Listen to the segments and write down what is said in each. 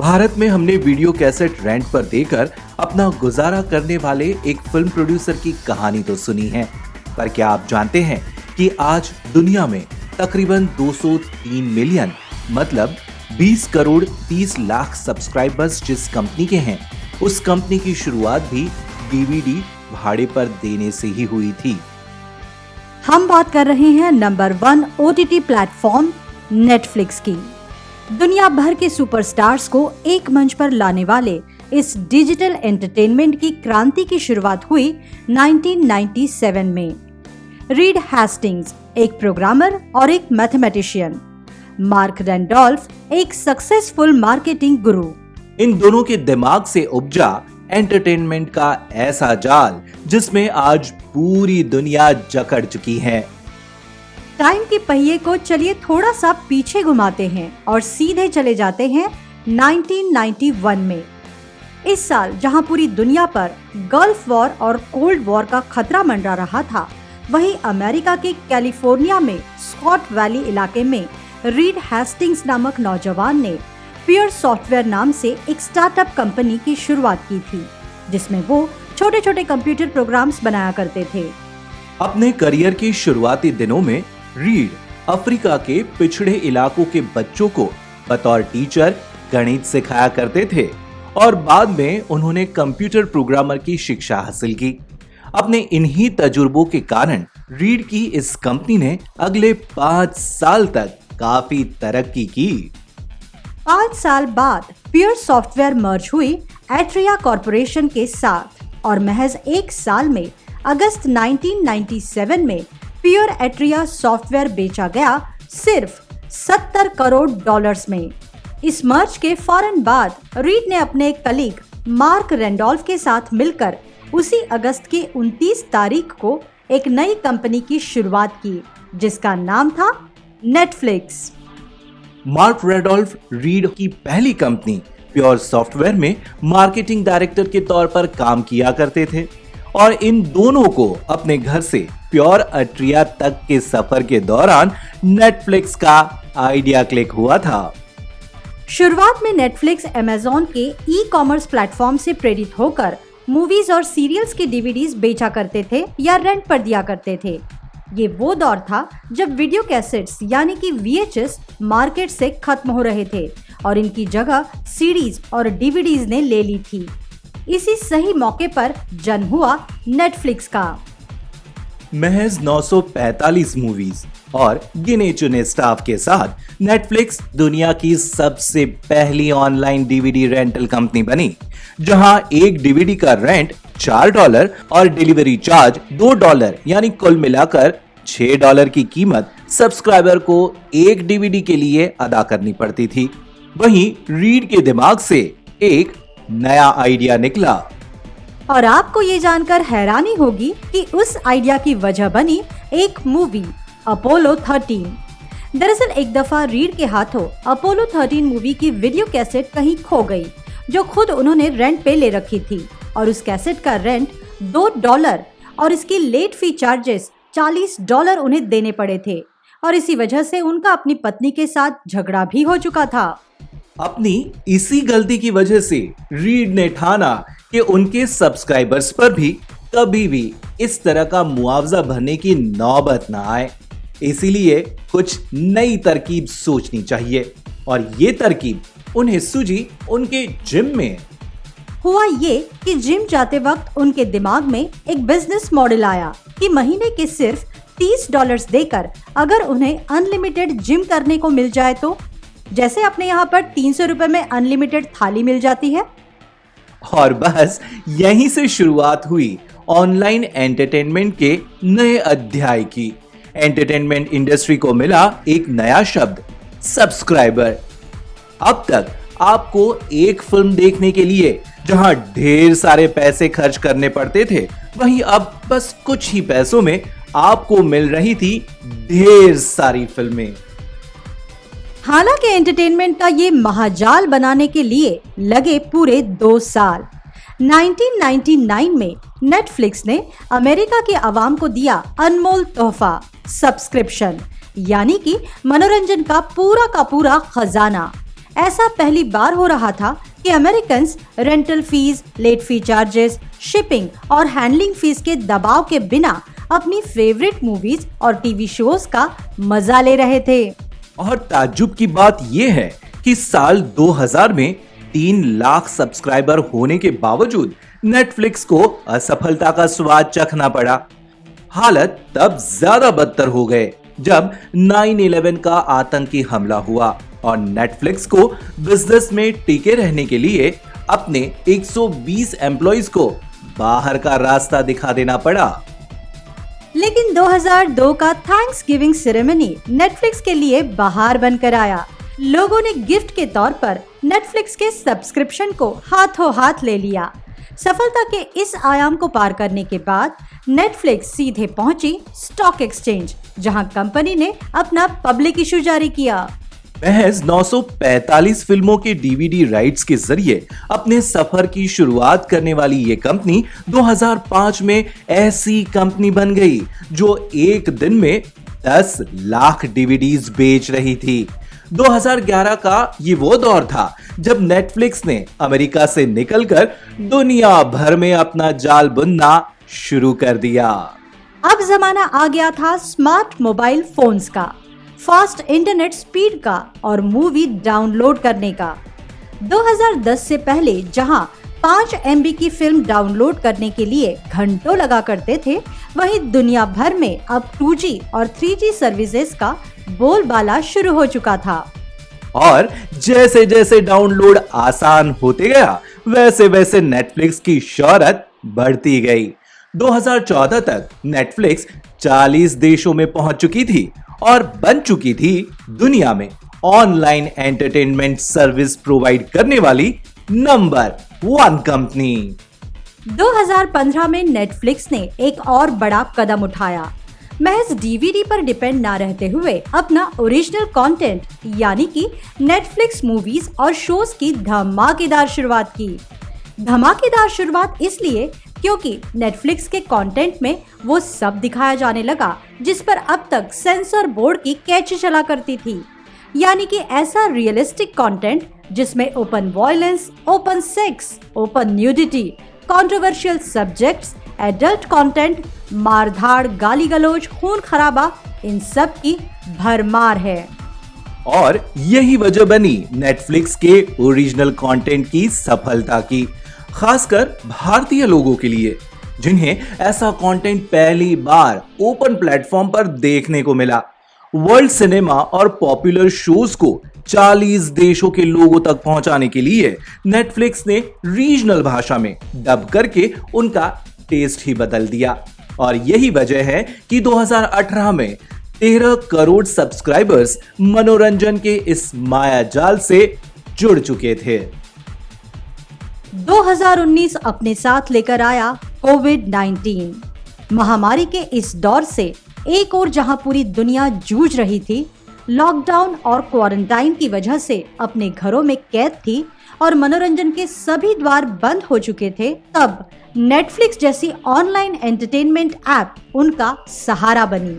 भारत में हमने video cassette rent पर देकर अपना गुजारा करने वाले एक फिल्म प्रोड्यूसर की कहानी तो सुनी है, पर क्या आप जानते हैं कि आज दुनिया में तकरीबन 203 मिलियन मतलब 20 करोड़ 30 लाख सब्सक्राइबर्स जिस कंपनी के हैं, उस कंपनी की शुरुआत भी डीवीडी भाड़े पर देने से ही हुई थी। हम बात कर रहे हैं नंबर 1 ओटीटी प्लेटफॉर्म नेटफ्लिक्स की। दुनिया भर के सुपरस्टार्स को एक मंच पर लाने वाले इस डिजिटल एंटरटेनमेंट की क्रांति की शुरुआत हुई 1997 में। रीड हेस्टिंग्स एक प्रोग्रामर और एक मैथमेटिशियन, मार्क रैंडोल्फ एक सक्सेसफुल मार्केटिंग गुरु, इन दोनों के दिमाग से उपजा एंटरटेनमेंट का ऐसा जाल जिसमें आज पूरी दुनिया जकड़ चुकी है। टाइम के पहिए को चलिए थोड़ा सा पीछे घुमाते हैं और सीधे चले जाते हैं 1991 में। इस साल जहां पूरी दुनिया पर गल्फ वॉर और कोल्ड वॉर का खतरा मंडरा रहा था, वहीं अमेरिका के कैलिफोर्निया में स्कॉट वैली इलाके में रीड हेस्टिंग्स नामक नौजवान ने पियर सॉफ्टवेयर नाम से एक स्टार्टअप कंपनी की शुरुआत की थी, जिसमें वो छोटे छोटे कंप्यूटर प्रोग्राम्स बनाया करते थे। अपने करियर की शुरुआती दिनों में रीड अफ्रीका के पिछड़े इलाकों के बच्चों को बतौर टीचर गणित सिखाया करते थे और बाद में उन्होंने कंप्यूटर प्रोग्रामर की शिक्षा हासिल की। अपने इन्हीं तजुर्बों के कारण रीड की इस कंपनी ने अगले 5 साल तक काफी तरक्की की। 5 साल बाद पियर सॉफ्टवेयर मर्ज हुई एट्रिया कॉर्पोरेशन के साथ और महज 1 साल में अगस्त 1997 में पियर एट्रिया सॉफ्टवेयर बेचा गया सिर्फ $70 करोड़ में। इस मर्ज के फौरन बाद रीड ने अपने एक कलीग मार्क रैंडोल्फ के साथ मिलकर उसी अगस्त की 29 तारीख को एक नई कंपनी की शुरुआत की, जिसका नाम था नेटफ्लिक्स। मार्क रैंडोल्फ रीड की पहली कंपनी प्योर सॉफ्टवेयर में मार्केटिंग डायरेक्टर के तौर पर काम किया करते थे और इन दोनों को अपने घर से प्योर एट्रिया तक के सफर के दौरान नेटफ्लिक्स का आइडिया क्लिक हुआ था। शुरुआत में नेटफ्लिक्स अमेज़न के ई-कॉमर्स प्लेटफॉर्म से प्रेरित होकर मूवीज और सीरियल्स के डीवीडीज बेचा करते थे या रेंट पर दिया करते थे। ये वो दौर था जब वीडियो कैसेट्स यानी कि VHS मार्केट से खत्म हो रहे थे और इनकी जगह सीडीज और डीवीडीज ने ले ली थी। इसी सही मौके पर जन्म हुआ नेटफ्लिक्स का। महज 945 मूवीज और गिने चुने स्टाफ के साथ नेटफ्लिक्स दुनिया की सबसे पहली ऑनलाइन डीवीडी रेंटल कंपनी बनी, जहां एक डीवीडी का रेंट $4 और डिलीवरी चार्ज $2 यानी कुल मिलाकर $6 की कीमत सब्सक्राइबर को एक डीवीडी के लिए अदा करनी पड़ती थी। वहीं रीड के दिमाग से एक नया आइडिया निकला और आपको ये जानकर हैरानी होगी कि उस आइडिया की वजह बनी एक मूवी अपोलो 13। दरअसल एक दफा रीड के हाथों अपोलो 13 मूवी की वीडियो कैसेट कहीं खो गई, जो खुद उन्होंने रेंट पे ले रखी थी और उस कैसेट का रेंट $2 और इसकी लेट फी चार्जेस $40 उन्हें देने पड़े थे और इसी वजह से उनका अपनी पत्नी के साथ झगड़ा भी हो चुका था। अपनी इसी गलती की वजह से रीड ने ठाना कि उनके सब्सक्राइबर्स पर भी कभी भी इस तरह का मुआवजा भरने की नौबत ना आए, इसीलिए कुछ नई तरकीब सोचनी चाहिए और ये तरकीब उन्हें सूझी उनके जिम में। हुआ ये कि जिम जाते वक्त उनके दिमाग में एक बिजनेस मॉडल आया कि महीने के सिर्फ $30 देकर अगर उन्हें अनलिमिटेड जिम करने को मिल जाए तो, जैसे अपने यहाँ पर 300 रुपए में अनलिमिटेड थाली मिल जाती है। और बस यहीं से शुरुआत हुई ऑनलाइन एंटरटेनमेंट के नए अध्याय की। एंटरटेनमेंट इंडस्ट्री को मिला एक नया शब्द, सब्सक्राइबर। अब तक आपको एक फिल्म देखने के लिए जहां ढेर सारे पैसे खर्च करने पड़ते थे, वहीं अब बस कुछ ही पैसों में आपको मिल रही थी ढेर सारी फिल्में। हालांकि एंटरटेनमेंट का ये महाजाल बनाने के लिए लगे पूरे 2 साल। 1999 में नेटफ्लिक्स ने अमेरिका के आवाम को दिया अनमोल तोहफा, सब्सक्रिप्शन, यानी कि मनोरंजन का पूरा खजाना। ऐसा पहली बार हो रहा था कि Americans rental fees, late fee charges, shipping और हैंडलिंग फीस के दबाव के बिना अपनी फेवरेट मूवीज और टीवी शोज का मजा ले रहे थे। और ताज्जुब की बात यह है कि साल 2000 में 3 लाख सब्सक्राइबर होने के बावजूद नेटफ्लिक्स को असफलता का स्वाद चखना पड़ा। हालत तब ज्यादा बदतर हो गए जब 9/11 का आतंकी हमला हुआ और नेटफ्लिक्स को बिजनेस में टिके रहने के लिए अपने 120 एम्प्लॉइज को बाहर का रास्ता दिखा देना पड़ा। लेकिन 2002 का थैंक्सगिविंग सेरेमनी नेटफ्लिक्स के लिए बहार बनकर आया। लोगों ने गिफ्ट के तौर पर नेटफ्लिक्स के सब्सक्रिप्शन को हाथों हाथ ले लिया। सफलता के इस आयाम को पार करने के बाद नेटफ्लिक्स सीधे पहुंची स्टॉक एक्सचेंज, जहां कंपनी ने अपना पब्लिक इशू जारी किया। महज 945 फिल्मों के डीवीडी राइट्स के जरिए अपने सफर की शुरुआत करने वाली ये कंपनी 2005 में ऐसी कंपनी बन गई जो एक दिन में 10 लाख डीवीडीज बेच रही थी। 2011 का ये वो दौर था जब नेटफ्लिक्स ने अमेरिका से निकलकर दुनिया भर में अपना जाल बुनना शुरू कर दिया। अब जमाना आ गया था स्मार्ट मोबाइल फोन्स का, फास्ट इंटरनेट स्पीड का और मूवी डाउनलोड करने का। 2010 से पहले जहां 5 MB की फिल्म डाउनलोड करने के लिए घंटों लगा करते थे, वहीं दुनिया भर में अब 2G और 3G सर्विसेज का बोलबाला शुरू हो चुका था। और जैसे जैसे डाउनलोड आसान होते गया, वैसे वैसे नेटफ्लिक्स की शोहरत बढ़ती गई। 2014 तक नेटफ्लिक्स 40 देशों में पहुंच चुकी थी और बन चुकी थी दुनिया में ऑनलाइन एंटरटेनमेंट सर्विस प्रोवाइड करने वाली नंबर 1 कंपनी। 2015 में नेटफ्लिक्स ने एक और बड़ा कदम उठाया। महज डीवीडी पर डिपेंड ना रहते हुए अपना ओरिजिनल कंटेंट यानी कि नेटफ्लिक्स मूवीज और शोज की धमाकेदार शुरुआत की। धमाकेदार शुरुआत इसलिए क्योंकि नेटफ्लिक्स के कंटेंट में वो सब दिखाया जाने लगा जिस पर अब तक सेंसर बोर्ड की कैची चला करती थी, यानी कि ऐसा रियलिस्टिक कंटेंट जिसमें open violence, open sex, open nudity, controversial subjects, adult content, मारधाड़, गाली गलौज, खून खराबा, इन सब की भरमार है। और यही वजह बनी नेटफ्लिक्स के ओरिजिनल कंटेंट की सफलता की, खासकर भारतीय लोगों के लिए जिन्हें ऐसा कंटेंट पहली बार ओपन प्लेटफॉर्म पर देखने को मिला। वर्ल्ड सिनेमा और पॉपुलर शोज को 40 देशों के लोगों तक पहुंचाने के लिए नेटफ्लिक्स ने रीजनल भाषा में डब करके उनका टेस्ट ही बदल दिया। और यही वजह है कि 2018 में 13 करोड़ सब्सक्राइबर्स मनोरंजन के इस माया जाल से जुड़ चुके थे। 2019 अपने साथ लेकर आया कोविड-19 महामारी के इस दौर से एक और जहां पूरी दुनिया जूझ रही थी, लॉकडाउन और क्वारंटाइन की वजह से अपने घरों में कैद थी और मनोरंजन के सभी द्वार बंद हो चुके थे, तब नेटफ्लिक्स जैसी ऑनलाइन एंटरटेनमेंट ऐप उनका सहारा बनी।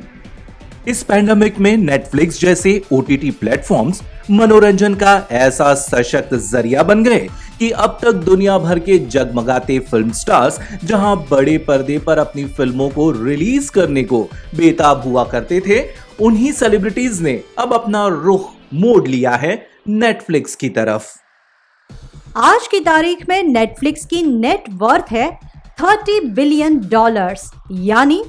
इस पैंडेमिक में नेटफ्लिक्स जैसे OTT प्लेटफॉर्म्स मनोरंजन का ऐसा सशक्त जरिया बन गए कि अब तक दुनिया भर के जगमगाते फिल्म स्टार्स जहां बड़े पर्दे पर अपनी फिल्मों को रिलीज करने को बेताब हुआ करते थे, उन्हीं सेलिब्रिटीज ने अब अपना रुख मोड़ लिया है नेटफ्लिक्स की तरफ। आज की तारीख में नेटफ्लिक्स की नेट वर्थ है $30 बिलियन यानी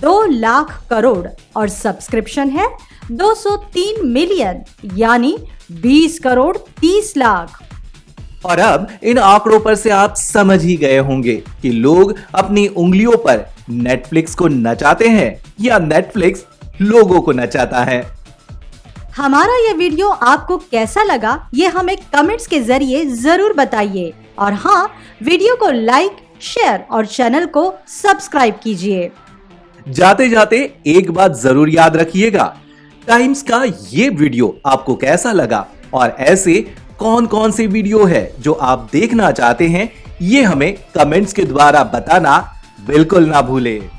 2 लाख करोड़ और सब्सक्रिप्शन है 203 मिलियन यानी 20 करोड़ 30 लाख। और अब इन आंकड़ों पर से आप समझ ही गए होंगे कि लोग अपनी उंगलियों पर नेटफ्लिक्स को नचाते हैं या नेटफ्लिक्स लोगों को नचाता है। हमारा ये वीडियो आपको कैसा लगा ये हमें कमेंट्स के जरिए जरूर बताइए और हाँ, वीडियो को लाइक, शेयर और चैनल को सब्सक्राइब कीजिए। जाते जाते एक बात जरूर याद रखिएगा, टाइम्स का ये वीडियो आपको कैसा लगा और ऐसे कौन कौन से वीडियो है जो आप देखना चाहते हैं, ये हमें कमेंट्स के द्वारा बताना बिल्कुल ना भूलें।